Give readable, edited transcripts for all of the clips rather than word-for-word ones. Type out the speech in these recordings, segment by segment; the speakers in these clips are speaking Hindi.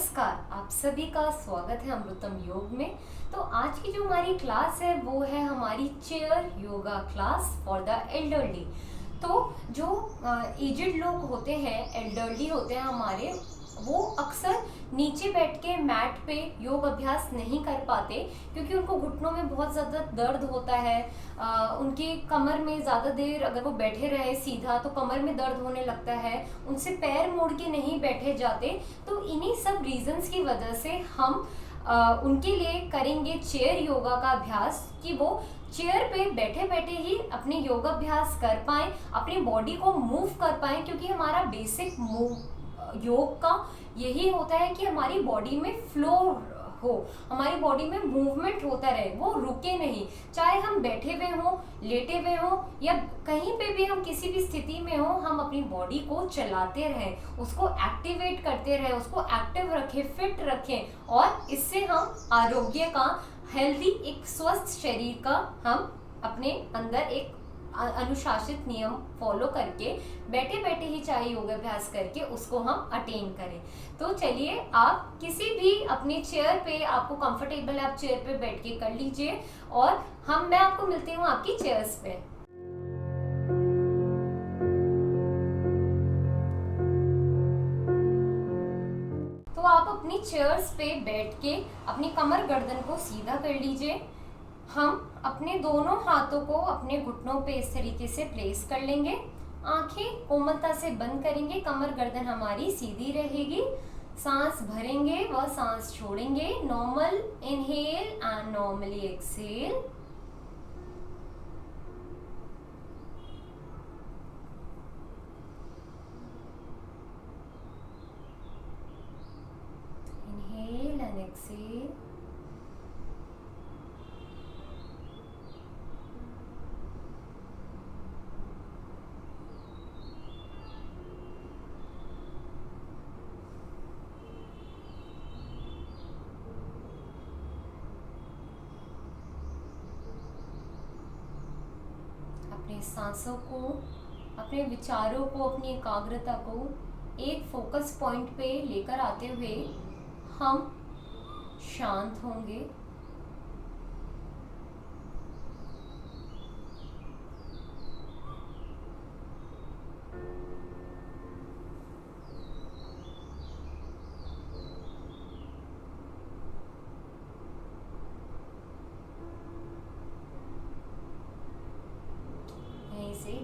नमस्कार, आप सभी का स्वागत है अमृतम योग में। तो आज की जो हमारी क्लास है वो है हमारी chair yoga class for the elderly. तो जो एजेड लोग होते हैं, एल्डरली होते हैं हमारे, वो अक्सर नीचे बैठ के मैट पे योग अभ्यास नहीं कर पाते क्योंकि उनको घुटनों में बहुत ज़्यादा दर्द होता है। उनकी कमर में ज़्यादा देर अगर वो बैठे रहे सीधा तो कमर में दर्द होने लगता है, उनसे पैर मोड़ के नहीं बैठे जाते। तो इन्हीं सब रीजंस की वजह से हम उनके लिए करेंगे चेयर योगा का अभ्यास कि वो चेयर पे बैठे बैठे ही अपने योगाभ्यास कर पाएं, अपनी बॉडी को मूव कर पाएं, क्योंकि हमारा बेसिक योग का यही होता है कि हमारी बॉडी में फ्लो हो, हमारी बॉडी में मूवमेंट होता रहे, वो रुके नहीं। चाहे हम बैठे हुए हों, लेटे हुए हों या कहीं पे भी हम किसी भी स्थिति में हो, हम अपनी बॉडी को चलाते रहें, उसको एक्टिवेट करते रहें, उसको एक्टिव रखें, फिट रखें और इससे हम आरोग्य का, हेल्दी, एक स्वस्थ शरीर का हम अपने अंदर एक अनुशासित नियम फॉलो करके बैठे बैठे ही चाहे योगाभ्यास करके उसको हम अटेन करें। तो चलिए, आप किसी भी अपने चेयर पे, आपको कंफर्टेबल है आप चेयर पे बैठ के कर लीजिए और मैं आपको मिलती हूँ आपकी चेयर्स पे। तो आप अपनी चेयर्स पे बैठ के अपनी कमर गर्दन को सीधा कर लीजिए। हम अपने दोनों हाथों को अपने घुटनों पे इस तरीके से प्लेस कर लेंगे, आंखें कोमलता से बंद करेंगे, कमर गर्दन हमारी सीधी रहेगी। सांस भरेंगे व सांस छोड़ेंगे, normal inhale and normally exhale. Inhale and exhale. अपने सांसों को, अपने विचारों को, अपनी एकाग्रता को एक फोकस पॉइंट पे लेकर आते हुए हम शांत होंगे।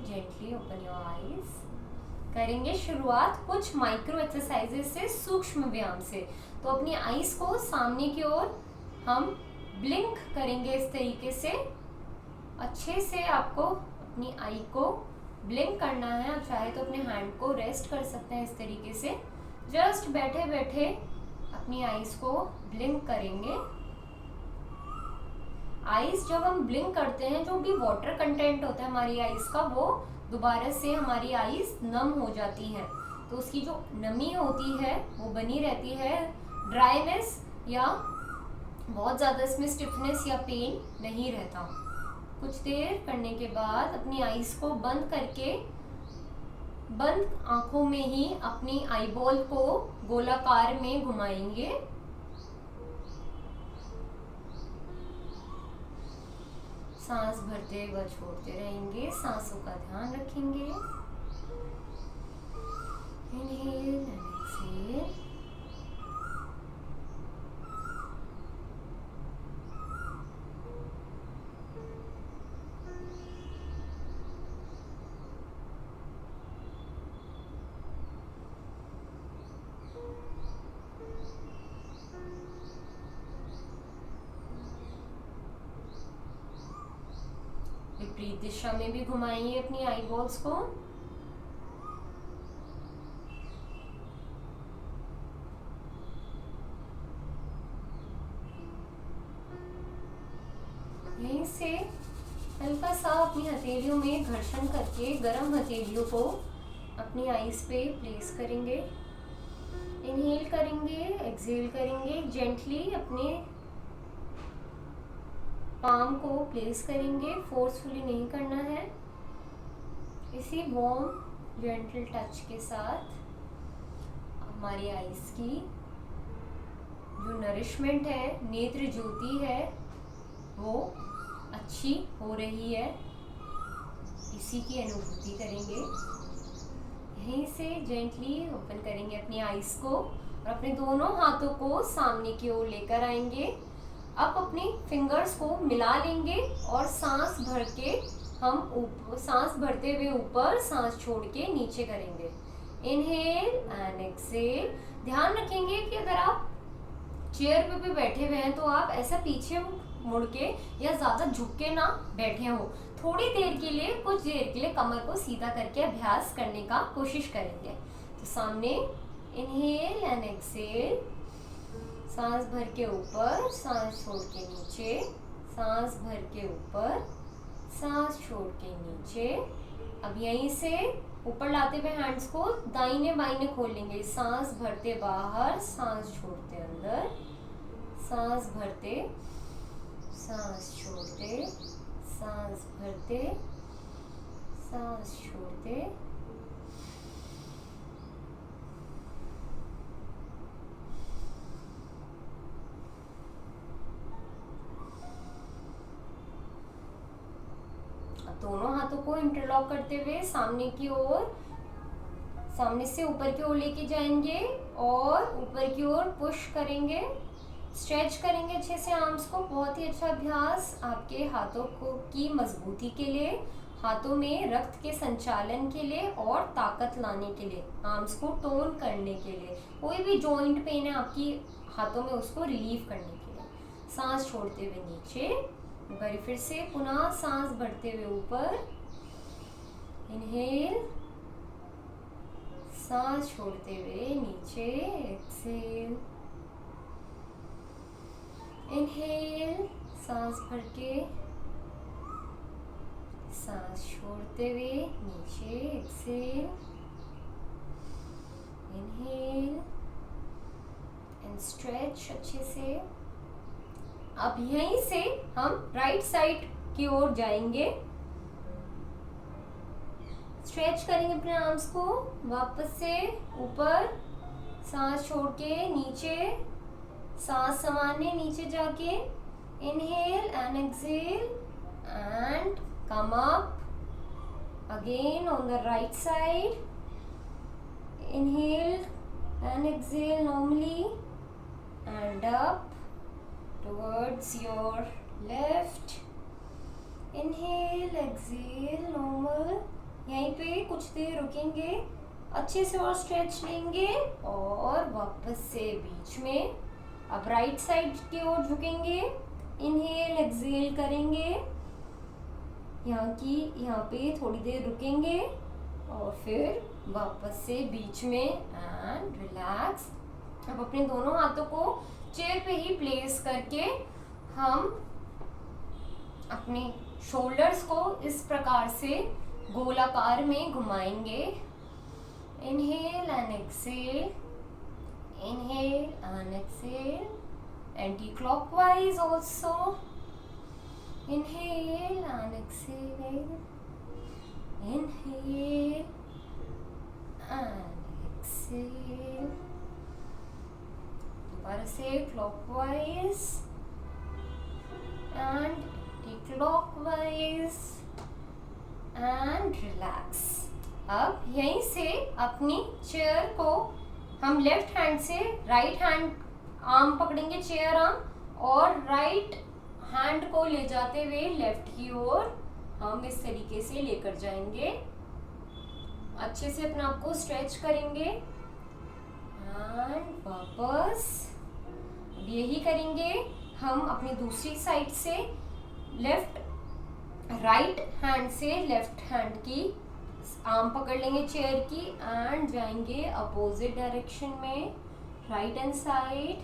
Gently open your eyes. करेंगे शुरुआत कुछ माइक्रो एक्सरसाइजेस से, सूक्ष्म व्यायाम से। तो अपनी आईज को सामने की ओर हम ब्लिंक करेंगे इस तरीके से। अच्छे से आपको अपनी आई को ब्लिंक करना है। आप चाहे तो अपने हैंड को रेस्ट कर सकते हैं इस तरीके से। जस्ट बैठे बैठे अपनी आईज को ब्लिंक करेंगे। आईज जब हम ब्लिंक करते हैं, जो भी वाटर कंटेंट होता है हमारी आईज का, वो दोबारा से हमारी आईज नम हो जाती है। तो उसकी जो नमी होती है वो बनी रहती है। ड्राइनेस या बहुत ज़्यादा इसमें स्टिफनेस या पेन नहीं रहता। कुछ देर करने के बाद अपनी आईज को बंद करके, बंद आंखों में ही अपनी आईबॉल को गोलाकार में घुमाएंगे। सांस भरते व छोड़ते रहेंगे, सांसों का ध्यान रखेंगे। Inhale and exhale. विपरीत दिशा में भी घुमाइए अपनी आईबॉल्स को। यहीं से हल्का सा अपनी हथेलियों में घर्षण करके गर्म हथेलियों को अपनी आईज पे प्लेस करेंगे। इनहेल करेंगे, एक्सहेल करेंगे। जेंटली अपने पाम को प्लेस करेंगे, फोर्सफुली नहीं करना है। इसी वार्म जेंटल टच के साथ हमारी आईज की जो नरिशमेंट है, नेत्र ज्योति है, वो अच्छी हो रही है, इसी की अनुभूति करेंगे। यहीं से जेंटली ओपन करेंगे अपनी आईज को और अपने दोनों हाथों को सामने की ओर लेकर आएंगे। अब अपनी फिंगर्स को मिला लेंगे और सांस भर के हम सांस भरते हुए ऊपर, सांस छोड़ के नीचे करेंगे। Inhale and exhale. ध्यान रखेंगे कि अगर आप चेयर पे भी बैठे हुए हैं तो आप ऐसा पीछे मुड़ के या ज्यादा झुक के ना बैठे हो। थोड़ी देर के लिए, कुछ देर के लिए कमर को सीधा करके अभ्यास करने का कोशिश करेंगे। तो सामने इनहेल एंड एक्सहेल, सांस भर के ऊपर, सांस छोड़ के नीचे, सांस भर के ऊपर, सांस छोड़ के नीचे। अब यहीं से ऊपर लाते हुए हैंड्स को दाहिने बाइने खोल लेंगे। सांस भरते बाहर, सांस छोड़ते अंदर, सांस भरते, सांस छोड़ते, सांस भरते, सांस छोड़ते। दोनों हाथों को इंटरलॉक करते हुए सामने की ओर, सामने से ऊपर की ओर लेके जाएंगे और ऊपर की ओर पुश करेंगे। स्ट्रेच करेंगे अच्छे से आर्म्स को। बहुत ही अच्छा अभ्यास आपके हाथों को की मजबूती के लिए, हाथों में रक्त के संचालन के लिए और ताकत लाने के लिए, आर्म्स को टोन करने के लिए। कोई भी जॉइंट पेन है आपकी हाथों में, उसको रिलीव करने के लिए। सांस छोड़ते हुए नीचे, एक बार फिर से पुनः सांस भरते हुए ऊपर, इनहेल, सांस छोड़ते हुए नीचे, एक्सहेल, इनहेल, सांस भर के, सांस छोड़ते हुए नीचे, एक्सहेल, इनहेल एंड स्ट्रेच अच्छे से। अब यहीं से हम राइट साइड की ओर जाएंगे। स्ट्रेच करेंगे अपने आर्म्स को, वापस से ऊपर, सांस छोड़ के नीचे, सांस समाने नीचे जाके, inhale and exhale and come up again on the right side. Inhale and exhale normally and up towards your left. Inhale, exhale, normal. यहीं पे कुछ देर रुकेंगे, अच्छे से और स्ट्रेच लेंगे और वापस से बीच में। अब राइट साइड की ओर झुकेंगे, इनहेल एक्सहेल करेंगे, यहाँ पे थोड़ी देर रुकेंगे और फिर वापस से बीच में एंड रिलैक्स। अब अपने दोनों हाथों को चेयर पे ही प्लेस करके हम अपने शोल्डर्स को इस प्रकार से गोलाकार में घुमाएंगे। Inhale and exhale, inhale and exhale, anti clockwise also. Inhale and exhale, inhale and exhale, दोबारा से clockwise and clockwise and relax. अब यहीं से अपनी चेयर को हम लेफ्ट हैंड से राइट हैंड आर्म पकड़ेंगे, चेयर आर्म, और राइट हैंड को ले जाते हुए लेफ्ट की ओर हम इस तरीके से लेकर जाएंगे। अच्छे से अपने आप को स्ट्रेच करेंगे एंड वापस यही करेंगे हम अपनी दूसरी साइड से। लेफ्ट राइट हैंड से लेफ्ट हैंड की आर्म पकड़ लेंगे चेयर की एंड जाएंगे अपोजिट डायरेक्शन में, राइट हैंड साइड।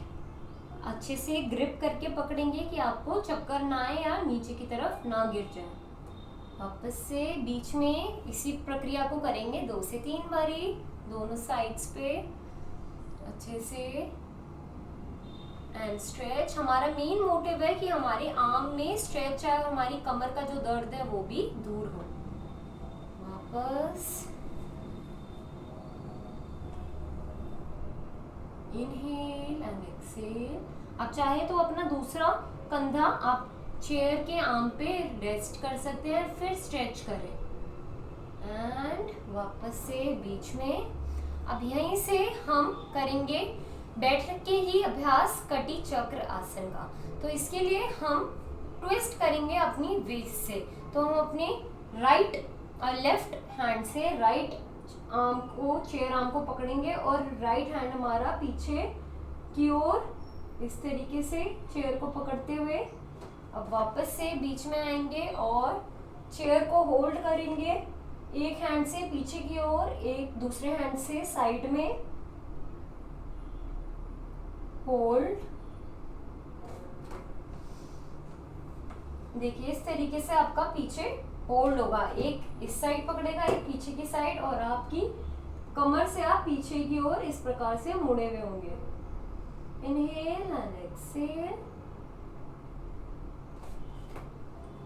अच्छे से ग्रिप करके पकड़ेंगे कि आपको चक्कर ना आए या नीचे की तरफ ना गिर जाए। वापस से बीच में इसी प्रक्रिया को करेंगे 2 से 3 बारी दोनों साइड्स पे अच्छे से एंड स्ट्रेच। हमारा मेन मोटिव है कि हमारे आर्म में स्ट्रेच है और हमारी कमर का जो दर्द है वो भी दूर हो। वापस इनहेल एंड एक्सहेल। आप चाहे तो अपना दूसरा कंधा आप चेयर के आर्म पे रेस्ट कर सकते हैं, फिर स्ट्रेच करें एंड वापस से बीच में। अब यहीं से हम करेंगे बैठ के ही अभ्यास कटी चक्र आसन का। तो इसके लिए हम ट्विस्ट करेंगे अपनी वेस्ट से। तो हम अपने राइट और लेफ्ट हैंड से राइट आर्म को, चेयर आर्म को पकड़ेंगे और राइट हैंड हमारा पीछे की ओर इस तरीके से चेयर को पकड़ते हुए अब वापस से बीच में आएंगे और चेयर को होल्ड करेंगे, एक हैंड से पीछे की ओर, एक दूसरे हैंड से साइड में होल्ड। देखिए इस तरीके से आपका पीछे होल्ड होगा, एक इस साइड पकड़ेगा, एक पीछे की साइड, और आपकी कमर से आप पीछे की ओर इस प्रकार से मुड़े हुए होंगे। Inhale and exhale.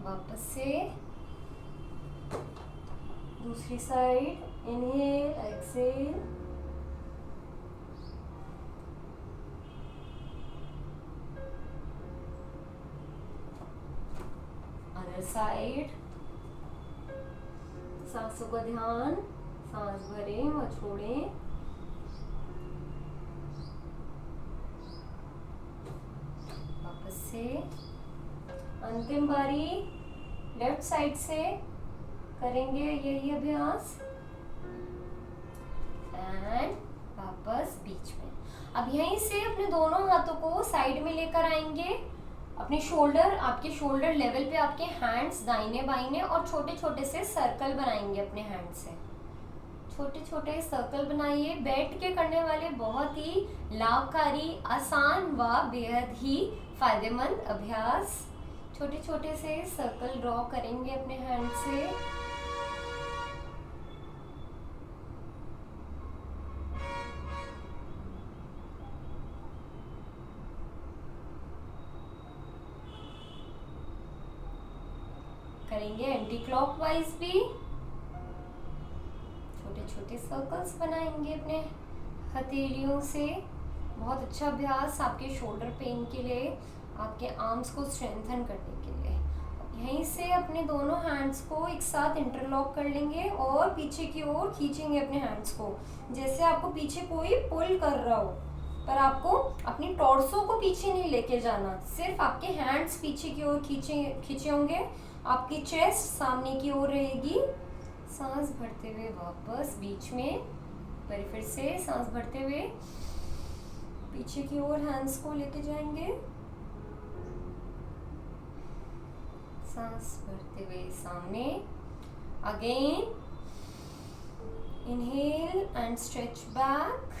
वापस से दूसरी side, inhale exhale. Other side. सांसों का ध्यान, सांस भरें और छोड़ें। वापस से अंतिम बारी लेफ्ट साइड से करेंगे यही अभ्यास एंड वापस बीच में। अब यहीं से अपने दोनों हाथों को साइड में लेकर आएंगे, अपने शोल्डर, आपके शोल्डर लेवल पे आपके हैंड्स दाहिने बाइने, और छोटे छोटे से सर्कल बनाएंगे अपने हैंड से। छोटे छोटे सर्कल बनाइए। बैठ के करने वाले बहुत ही लाभकारी, आसान व बेहद ही फायदेमंद अभ्यास। छोटे छोटे से सर्कल ड्रॉ करेंगे अपने हैंड से। करेंगे एंटी क्लॉकवाइज भी, छोटे छोटे सर्कल्स बनाएंगे अपने हथेलियों से। बहुत अच्छा अभ्यास आपके शोल्डर पेन के लिए, आपके आर्म्स को स्ट्रेंथन करने के लिए। यहीं से अपने दोनों हैंड्स को एक साथ इंटरलॉक कर लेंगे और पीछे की ओर खींचेंगे अपने हैंड्स को, जैसे आपको पीछे कोई पुल कर रहा हो, पर आपको अपनी टॉर्सो को पीछे नहीं लेके जाना, सिर्फ आपके हैंड्स पीछे की ओर खींचे होंगे। आपकी चेस्ट सामने की ओर रहेगी। सांस भरते हुए वापस बीच में, फिर से सांस भरते हुए पीछे की ओर हैंड्स को लेके जाएंगे। सांस भरते हुए सामने, again inhale and stretch back,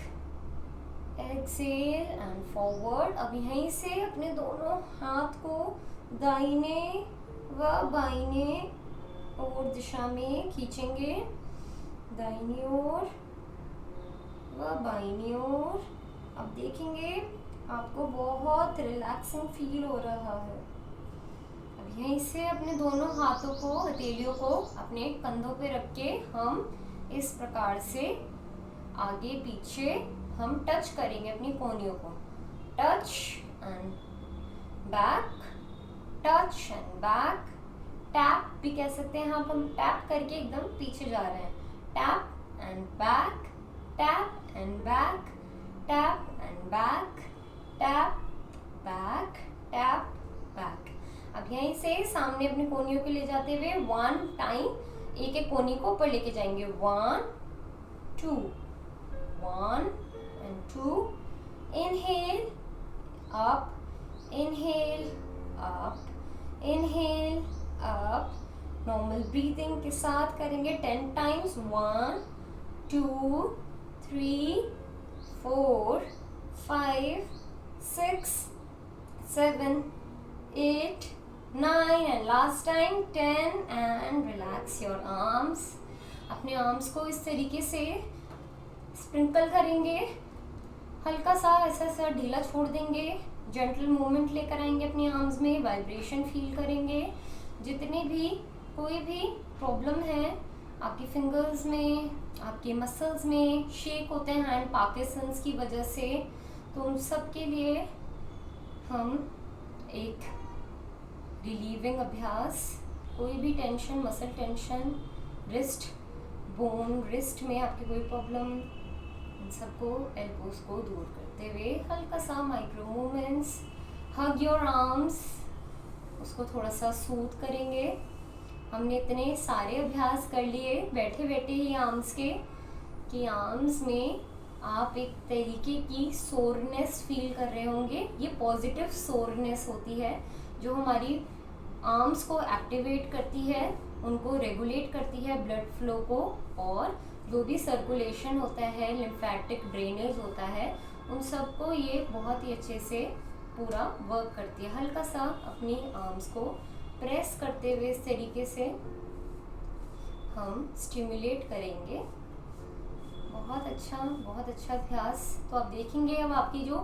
exhale and forward. अब यहीं से अपने दोनों हाथ को दाहिने व बाईने और दिशा में खींचेंगे, दाहिनी ओर व बाईनी ओर। अब देखेंगे आपको बहुत रिलैक्सिंग फील हो रहा है। अब यहीं से अपने दोनों हाथों को, हथेलियों को अपने कंधों पे रख के हम इस प्रकार से आगे पीछे हम टच करेंगे अपनी कोहनियों को। Touch and back, touch and back, tap भी कह सकते हैं आप, हम टैप करके एकदम पीछे जा रहे हैं। Tap and back, tap and back, tap and back, tap back, tap back. अब यहीं से सामने अपनी कोहनियों को ले जाते हुए वन टाइम एक एक कोहनी को ऊपर लेके जाएंगे। 1 2, 1 and 2, inhale up, inhale up, inhale up। Normal breathing के साथ करेंगे 10 times. 1 2 3 4 5 6 7 8 9 and last time 10 and relax your arms. अपने आर्म्स को इस तरीके से स्प्रिंकल करेंगे, हल्का सा ऐसा ढीला छोड़ देंगे, जेंटल मूवमेंट लेकर आएंगे अपने आर्म्स में, वाइब्रेशन फील करेंगे। जितने भी कोई भी प्रॉब्लम है आपकी फिंगर्स में, आपके मसल्स में, शेक होते हैं हैंड पार्किंसंस की वजह से, तो उन सब के लिए हम एक रिलीविंग अभ्यास, कोई भी tension, muscle tension, wrist bone, wrist में आपकी कोई प्रॉब्लम, इन सबको एल्बोस को दूर करते हुए हल्का सा micro movements, hug your arms, उसको थोड़ा सा सूद करेंगे। हमने इतने सारे अभ्यास कर लिए बैठे बैठे ही आर्म्स के, कि आर्म्स में आप एक तरीके की सोरनेस फील कर रहे होंगे। ये पॉजिटिव सोरनेस होती है जो हमारी आर्म्स को एक्टिवेट करती है, उनको रेगुलेट करती है ब्लड फ्लो को, और जो भी सर्कुलेशन होता है, लिम्फेटिक ड्रेनेज होता है, उन सबको ये बहुत ही अच्छे से पूरा वर्क करती है। हल्का सा अपनी आर्म्स को प्रेस करते हुए इस तरीके से हम स्टिमुलेट करेंगे। बहुत अच्छा अभ्यास। तो आप देखेंगे अब आपकी जो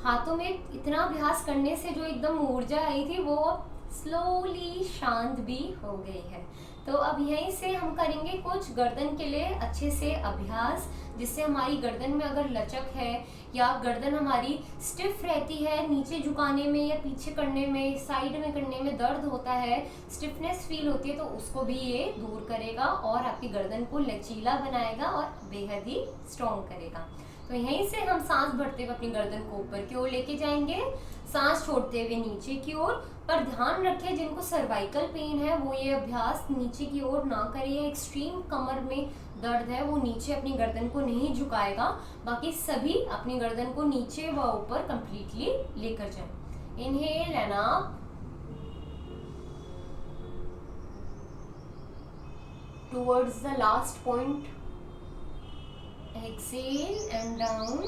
हाथों में इतना अभ्यास करने से जो एकदम ऊर्जा आई थी वो स्लोली शांत भी हो गई है। तो अब यहीं से हम करेंगे कुछ गर्दन के लिए अच्छे से अभ्यास, जिससे हमारी गर्दन में अगर लचक है या गर्दन हमारी स्टिफ रहती है, नीचे झुकाने में या पीछे करने में, साइड में करने में दर्द होता है, स्टिफनेस फील होती है, तो उसको भी ये दूर करेगा और आपकी गर्दन को लचीला बनाएगा और बेहद ही स्ट्रॉन्ग करेगा। तो यहीं से हम सांस भरते हुए अपनी गर्दन को ऊपर की ओर लेके जाएंगे, सांस छोड़ते हुए नीचे की ओर। पर ध्यान रखें जिनको सर्वाइकल पेन है वो ये अभ्यास नीचे की ओर ना करिए। एक्सट्रीम कमर में दर्द है वो नीचे अपनी गर्दन को नहीं झुकाएगा, बाकी सभी अपनी गर्दन को नीचे व ऊपर कंप्लीटली लेकर जाएं। Inhale and up towards the last point, exhale and down,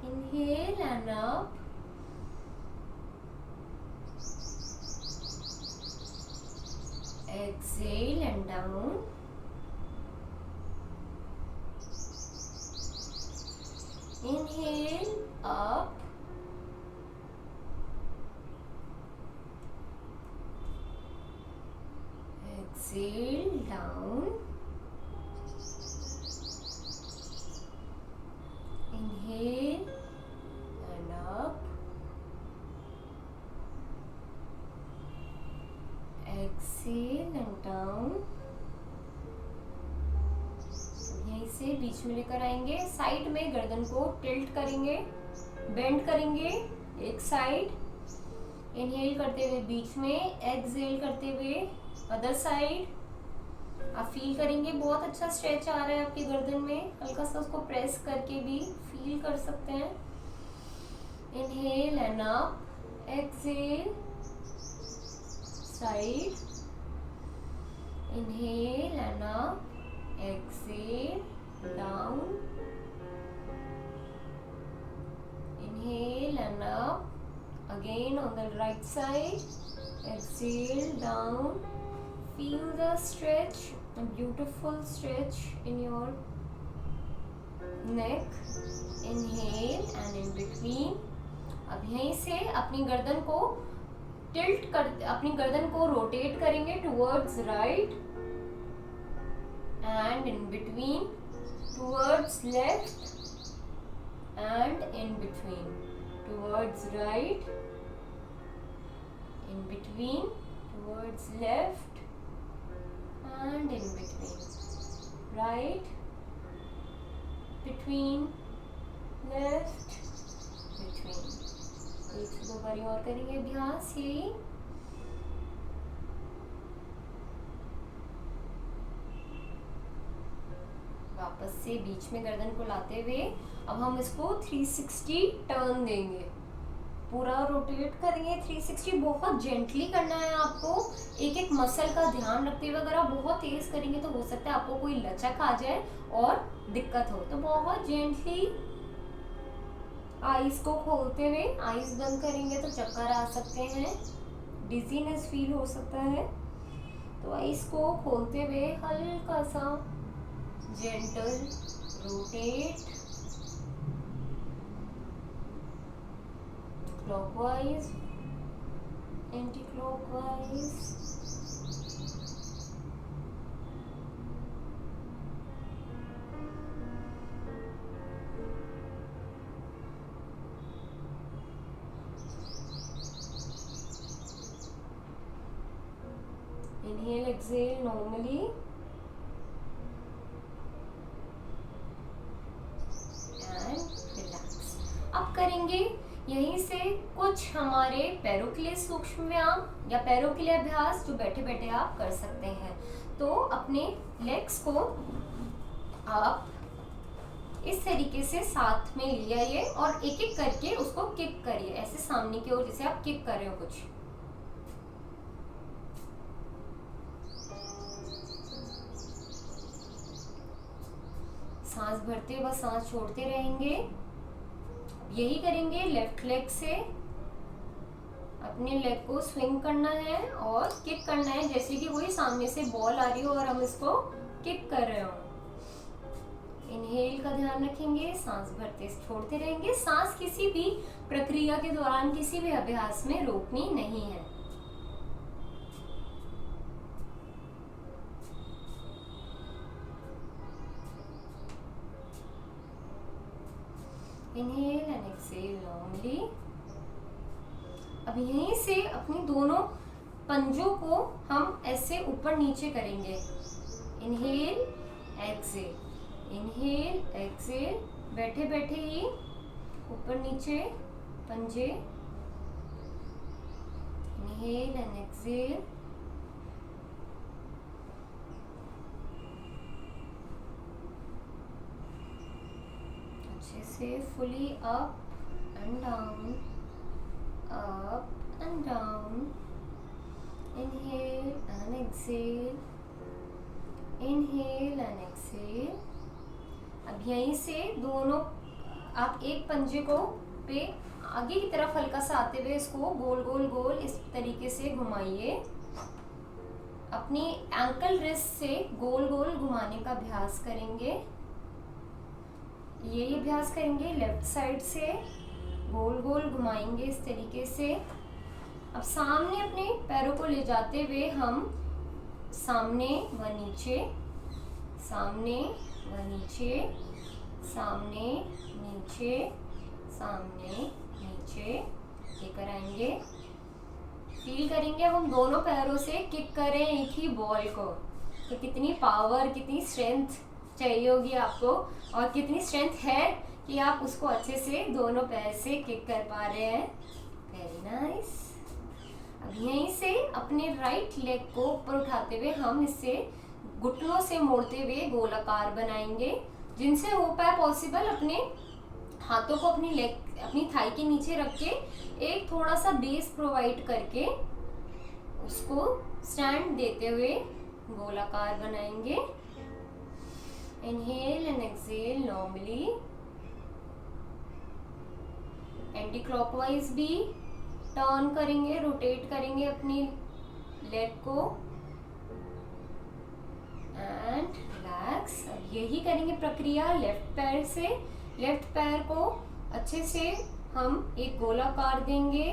inhale and up, exhale and down, inhale up, exhale down, inhale and up, exhale and down। यहीं से बीच में लेकर आएंगे, साइड में गर्दन को टिल्ट करेंगे, बेंड करेंगे एक साइड, इनहेल करते हुए बीच में, एक्सहेल करते हुए अदर साइड। आप फील करेंगे बहुत अच्छा स्ट्रेच आ रहा है आपकी गर्दन में, हल्का सा उसको प्रेस करके भी फील कर सकते हैं। Inhale and up, exhale side, inhale and up, exhale down, inhale and up, again on the right side, exhale down, feel the stretch, a beautiful stretch in your neck, inhale and in between। अब यहीं से अपनी गर्दन को टिल्ट कर, अपनी गर्दन को रोटेट करेंगे towards right and in between, towards left and in between, towards right, in between, towards left and in between, right, between, left, between। एक से दो बारी और करेंगे अभ्यास यही। वापस से बीच में गर्दन को लाते हुए अब हम इसको 360 टर्न देंगे, पूरा रोटेट करेंगे 360। बहुत जेंटली करना है आपको, एक एक मसल का ध्यान रखते हुए। अगर आप बहुत तेज करेंगे तो हो सकता है आपको कोई लचक आ जाए और दिक्कत हो, तो बहुत जेंटली आईज को खोलते हुए, आईज बंद करेंगे तो चक्कर आ सकते हैं, डिजीनेस फील हो सकता है। तो आईज को खोलते हुए हल्का सा gentle rotate clockwise, anti-clockwise, inhale exhale normally and relax. अब करेंगे यहीं से कुछ हमारे पैरों के लिए सूक्ष्म व्यायाम या पैरों के लिए अभ्यास जो बैठे बैठे आप कर सकते हैं। तो अपने लेग्स को आप इस तरीके से साथ में ले आइए और एक एक करके उसको किक करिए, ऐसे सामने की ओर जैसे आप किक कर रहे हो कुछ। सांस भरते हुए सांस छोड़ते रहेंगे। यही करेंगे लेफ्ट लेग से। अपने लेग को स्विंग करना है और किक करना है, जैसे कि कोई सामने से बॉल आ रही हो और हम इसको किक कर रहे हो। इनहेल का ध्यान रखेंगे, सांस भरते छोड़ते रहेंगे। सांस किसी भी प्रक्रिया के दौरान किसी भी अभ्यास में रोकनी नहीं है। Inhale and exhale longly. अब यहीं से अपनी दोनों पंजों को हम ऐसे ऊपर नीचे करेंगे। इनहेल एक्सहेल, इनहेल एक्सहेल, बैठे बैठे ही ऊपर नीचे पंजे। Inhale and exhale. अच्छे से fully up and down, up and down. Inhale and exhale, inhale and exhale. अब यहीं से दोनों आप एक पंजे को पे आगे की तरफ हल्का सा आते हुए इसको गोल गोल गोल इस तरीके से घुमाइए। अपनी एंकल रिस्ट से गोल गोल घुमाने का अभ्यास करेंगे। यही अभ्यास करेंगे लेफ्ट साइड से, गोल गोल घुमाएंगे इस तरीके से। अब सामने अपने पैरों को ले जाते हुए हम सामने व नीचे, सामने व नीचे, सामने नीचे, सामने नीचे लेकर आएंगे। फील करेंगे हम दोनों पैरों से किक करें एक ही बॉल को, तो कितनी पावर, कितनी स्ट्रेंथ चाहिए होगी आपको और कितनी स्ट्रेंथ है कि आप उसको अच्छे से दोनों पैर से किक कर पा रहे हैं। Very nice. अब यहीं से अपने राइट लेग को ऊपर उठाते हुए हम इससे घुटनों से मोड़ते हुए गोलाकार बनाएंगे। जिनसे हो पाए पॉसिबल अपने हाथों को अपनी लेग, अपनी थाई के नीचे रख के एक थोड़ा सा बेस प्रोवाइड करके उसको स्टैंड देते हुए गोलाकार बनाएंगे। Inhale and exhale normally. Anti clockwise भी टर्न करेंगे, रोटेट करेंगे अपनी लेग को एंड रिलैक्स। अब यही करेंगे प्रक्रिया लेफ्ट पैर से। लेफ्ट पैर को अच्छे से हम एक गोलाकार देंगे,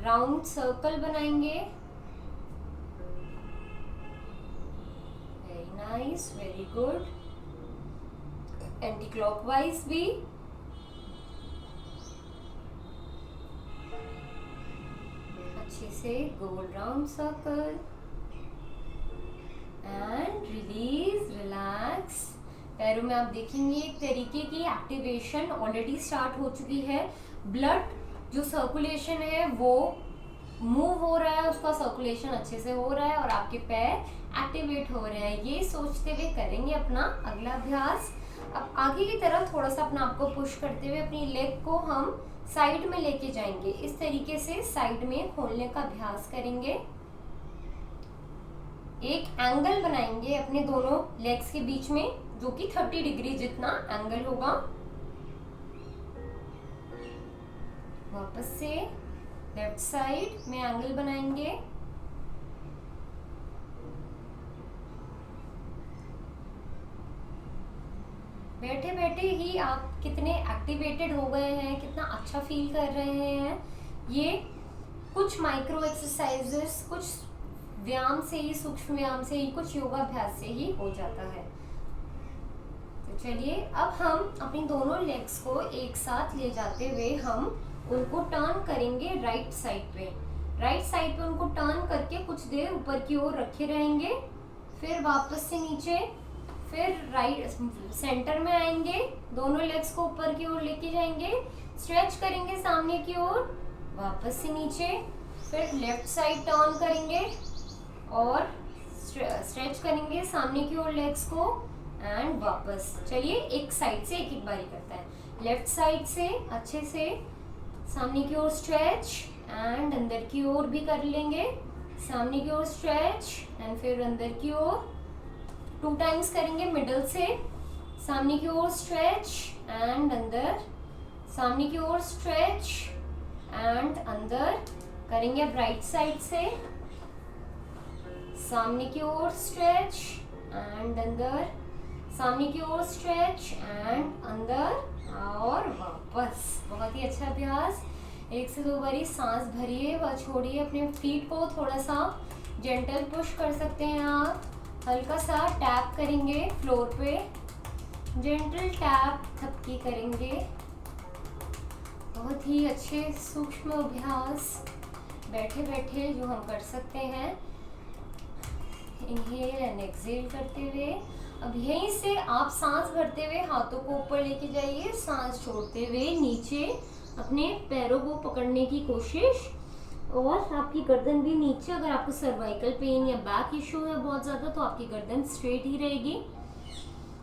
राउंड सर्कल बनाएंगे। Very nice, very good. Anti clockwise भी। अच्छे से गोल round circle and release, relax. पैरों में आप देखेंगे एक तरीके की एक्टिवेशन ऑलरेडी स्टार्ट हो चुकी है। ब्लड जो सर्कुलेशन है वो मूव हो रहा है, उसका सर्कुलेशन अच्छे से हो रहा है और आपके पैर एक्टिवेट हो रहे हैं। ये सोचते हुए करेंगे अपना अगला अभ्यास। अब आगे की तरफ थोड़ा सा अपना आपको पुश करते हुए अपनी लेग को हम साइड में लेके जाएंगे। इस तरीके से साइड में खोलने का अभ्यास करेंगे। एक एंगल बनाएंगे अपने दोनों लेग्स के बीच में, जो कि 30 डिग्री जितना एंगल होगा। वापस से लेफ्ट साइड में एंगल बनाएंगे। बैठे बैठे ही आप कितने एक्टिवेटेड हो गए हैं, कितना अच्छा फील कर रहे हैं। ये कुछ माइक्रो एक्सरसाइजेस, कुछ व्यायाम से ही, सूक्ष्म व्यायाम से ही, कुछ योगाभ्यास से ही हो जाता है। तो चलिए अब हम अपनी दोनों लेग्स को एक साथ ले जाते हुए हम उनको टर्न करेंगे राइट साइड पे। राइट साइड पे उनको टर्न करके कुछ देर ऊपर की ओर रखे रहेंगे, फिर वापस से नीचे, फिर राइट सेंटर में आएंगे, दोनों लेग्स को ऊपर की ओर लेके जाएंगे, स्ट्रेच करेंगे सामने की ओर, वापस से नीचे, फिर लेफ्ट साइड टर्न करेंगे और स्ट्रेच करेंगे सामने की ओर लेग्स को एंड वापस। चलिए एक साइड से एक एक बारी करता है। लेफ्ट साइड से अच्छे से सामने की ओर स्ट्रेच एंड अंदर की ओर भी कर लेंगे, सामने की ओर स्ट्रेच एंड फिर अंदर की ओर। 2 टाइम्स करेंगे मिडल से, सामने की ओर स्ट्रेच एंड अंदर, सामने की ओर स्ट्रेच एंड अंदर। करेंगे अब राइट साइड से, सामने की ओर स्ट्रेच एंड अंदर, सामने की ओर स्ट्रेच एंड अंदर और वापस। बहुत ही अच्छा अभ्यास। 1 से 2 बारी सांस भरिए व छोड़िए। अपने फीट को थोड़ा सा जेंटल पुश कर सकते हैं आप, हल्का सा टैप करेंगे फ्लोर पे, जेंटल टैप थपकी करेंगे। बहुत ही अच्छे सूक्ष्म अभ्यास बैठे बैठे जो हम कर सकते हैं, इनहेल एंड एक्सहेल करते हुए। अब यहीं से आप सांस भरते हुए हाथों को ऊपर लेके जाइए, सांस छोड़ते हुए नीचे अपने पैरों को पकड़ने की कोशिश, और आपकी गर्दन भी नीचे। अगर आपको सर्वाइकल पेन या बैक इशू है बहुत ज़्यादा तो आपकी गर्दन स्ट्रेट ही रहेगी।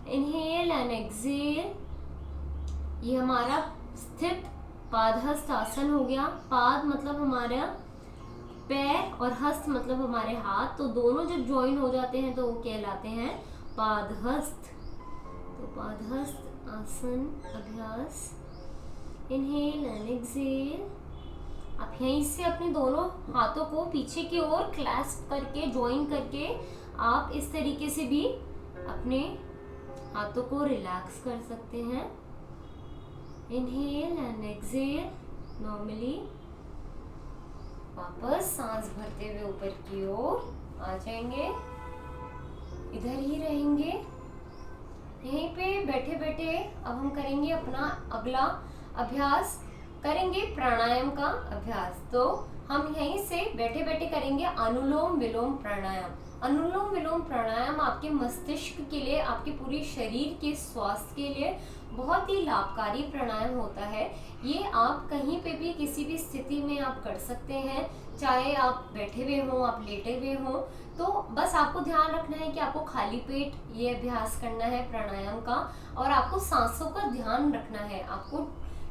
Inhale and exhale. ये हमारा स्थित पादहस्त आसन हो गया। पाद मतलब हमारा पैर और हस्त मतलब हमारे हाथ, तो दोनों जब ज्वाइन हो जाते हैं तो वो कहलाते हैं पादहस्त। तो पादहस्त आसन अभ्यास। Inhale and exhale. आप यहीं से अपने दोनों हाथों को पीछे की ओर क्लैस्प करके ज्वाइन करके आप इस तरीके से भी अपने हाथों को रिलैक्स कर सकते हैं। Inhale and exhale normally. वापस सांस भरते हुए ऊपर की ओर आ जाएंगे, इधर ही रहेंगे। यहीं पे बैठे बैठे अब हम करेंगे अपना अगला अभ्यास, करेंगे प्राणायाम का अभ्यास। तो हम यहीं से बैठे बैठे करेंगे अनुलोम विलोम प्राणायाम। अनुलोम विलोम प्राणायाम आपके मस्तिष्क के लिए, आपके पूरे शरीर के स्वास्थ्य के लिए बहुत ही लाभकारी प्राणायाम होता है। ये आप कहीं पे भी किसी भी स्थिति में आप कर सकते हैं, चाहे आप बैठे हुए हों, आप लेटे हुए हों। तो बस आपको ध्यान रखना है कि आपको खाली पेट ये अभ्यास करना है प्राणायाम का, और आपको सांसों का ध्यान रखना है। आपको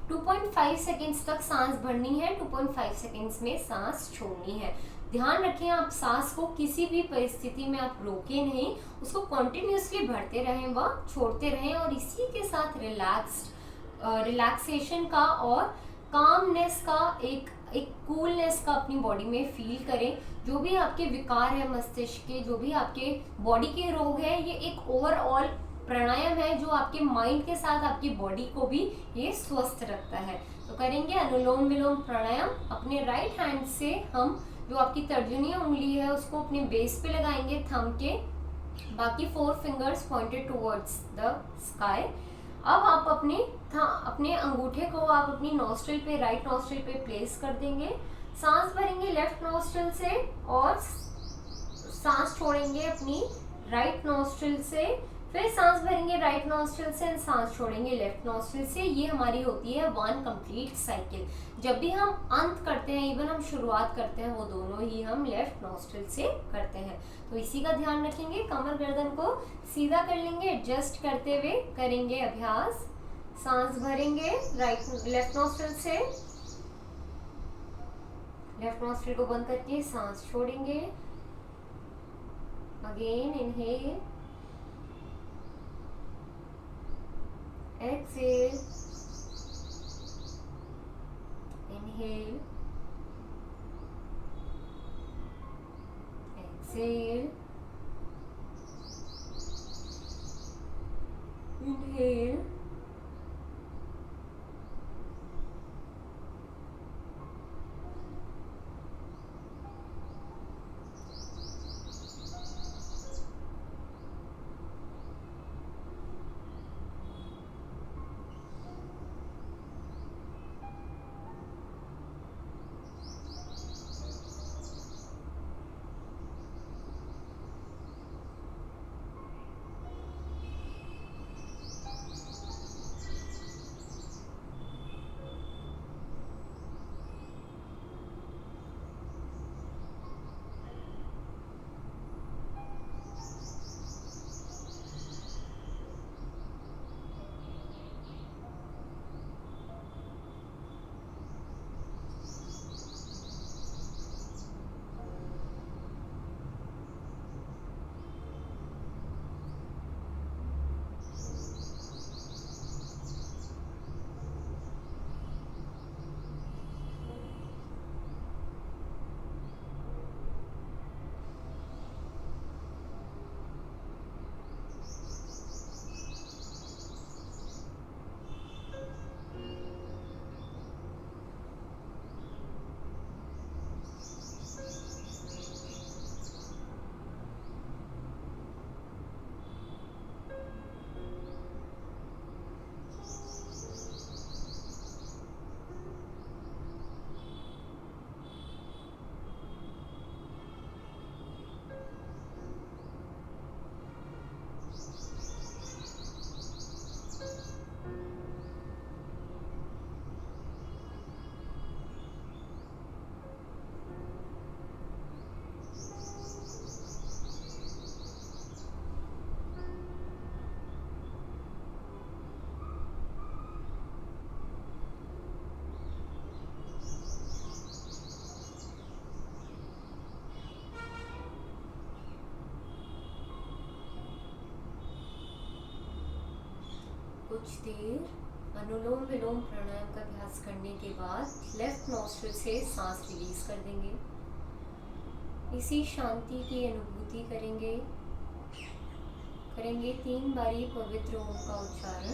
2.5 सेकेंड्स तक सांस भरनी है, 2.5 सेकेंड्स में सांस छोड़नी है। ध्यान रखें आप सांस को किसी भी परिस्थिति में आप रोके नहीं, उसको कॉन्टिन्यूसली भरते रहें व छोड़ते रहें, और इसी के साथ रिलैक्सेशन का और कामनेस का, एक कूलनेस का अपनी बॉडी में फील करें। जो भी आपके विकार है मस्तिष्क के, जो भी आपके बॉडी के रोग है, ये एक ओवरऑल प्राणायाम है जो आपके माइंड के साथ आपकी बॉडी को भी ये स्वस्थ रखता है। तो करेंगे अनुलोम विलोम प्राणायाम। अपने राइट हैंड से हम जो आपकी तर्जनी उंगली है उसको अपने बेस पे लगाएंगे थंब के, बाकी 4 fingers pointed towards the sky. अब आप अपने अंगूठे को आप अपनी नॉस्ट्रिल पे, राइट नॉस्ट्रिल पे प्लेस कर देंगे। सांस भरेंगे लेफ्ट नॉस्ट्रिल से और सांस छोड़ेंगे अपनी राइट नॉस्ट्रिल से, फिर सांस भरेंगे राइट नॉस्ट्रिल से एंड सांस छोड़ेंगे लेफ्ट नॉस्ट्रिल से। ये हमारी होती है 1 कंप्लीट साइकिल। जब भी हम अंत करते हैं, इवन हम शुरुआत करते हैं, वो दोनों ही हम लेफ्ट नॉस्ट्रिल से करते हैं। तो इसी का ध्यान रखेंगे। कमर गर्दन को सीधा कर लेंगे, एडजस्ट करते हुए करेंगे अभ्यास। सांस भरेंगे लेफ्ट नॉस्ट्रिल से, लेफ्ट नॉस्ट्रिल को बंद करके सांस छोड़ेंगे। Again inhale, exhale, inhale, exhale, inhale, कुछ देर अनुलोम विलोम प्राणायाम का अभ्यास करने के बाद लेफ्ट नॉस्ट्रिल से सांस रिलीज कर देंगे। इसी शांति की अनुभूति करेंगे। 3 बारी पवित्र ओम का उच्चारण।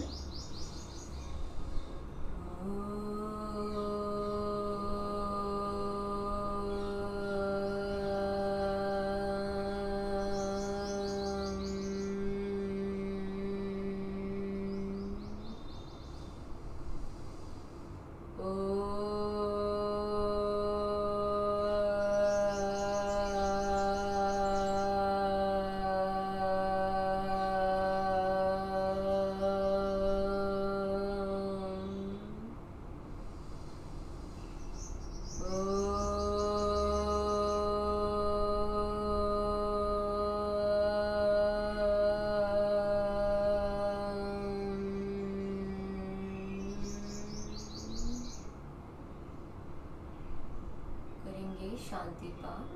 शांति पाठ।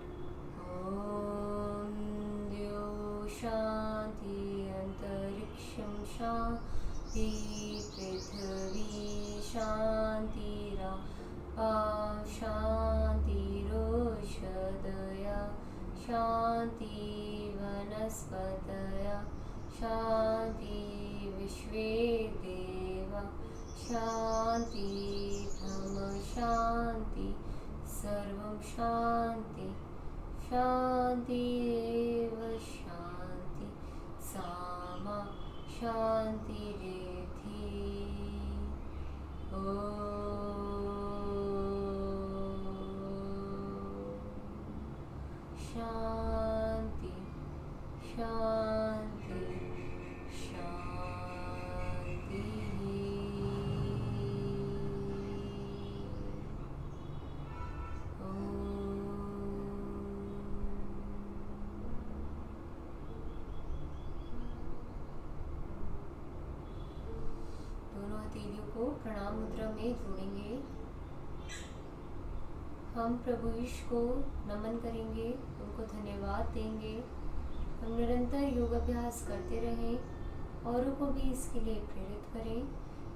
ओम द्यो शांति अंतरिक्षं शांति पृथ्वी शांतिरा शांतिरोषधया शांति वनस्पतया शांति विश्वे देवा शांति ब्रह्म शांति सर्वं शांति शांति एव शांति सामा शांतिरेधि। शांति शांति शांति। दोनों हथेलियों को प्रणाम मुद्रा में जोड़ेंगे। हम प्रभु ईश को नमन करेंगे, उनको धन्यवाद देंगे। हम निरंतर योग अभ्यास करते रहें, औरों को भी इसके लिए प्रेरित करें।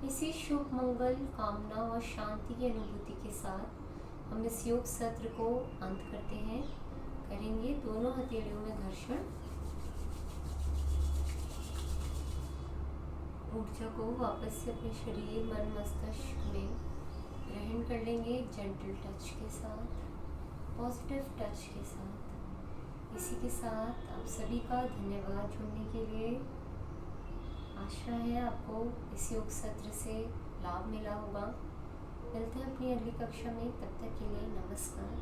इसी शुभ मंगल कामना और शांति की अनुभूति के साथ हम इस योग सत्र को अंत करते हैं। करेंगे दोनों हथेलियों में घर्षण। ऊर्जा को वापस से अपने शरीर मन मस्तिष्क में ग्रहण कर लेंगे, जेंटल टच के साथ, पॉजिटिव टच के साथ। इसी के साथ आप सभी का धन्यवाद जुड़ने के लिए। आशा है आपको इस योग सत्र से लाभ मिला होगा। मिलते हैं अपनी अगली कक्षा में, तब तक के लिए नमस्कार।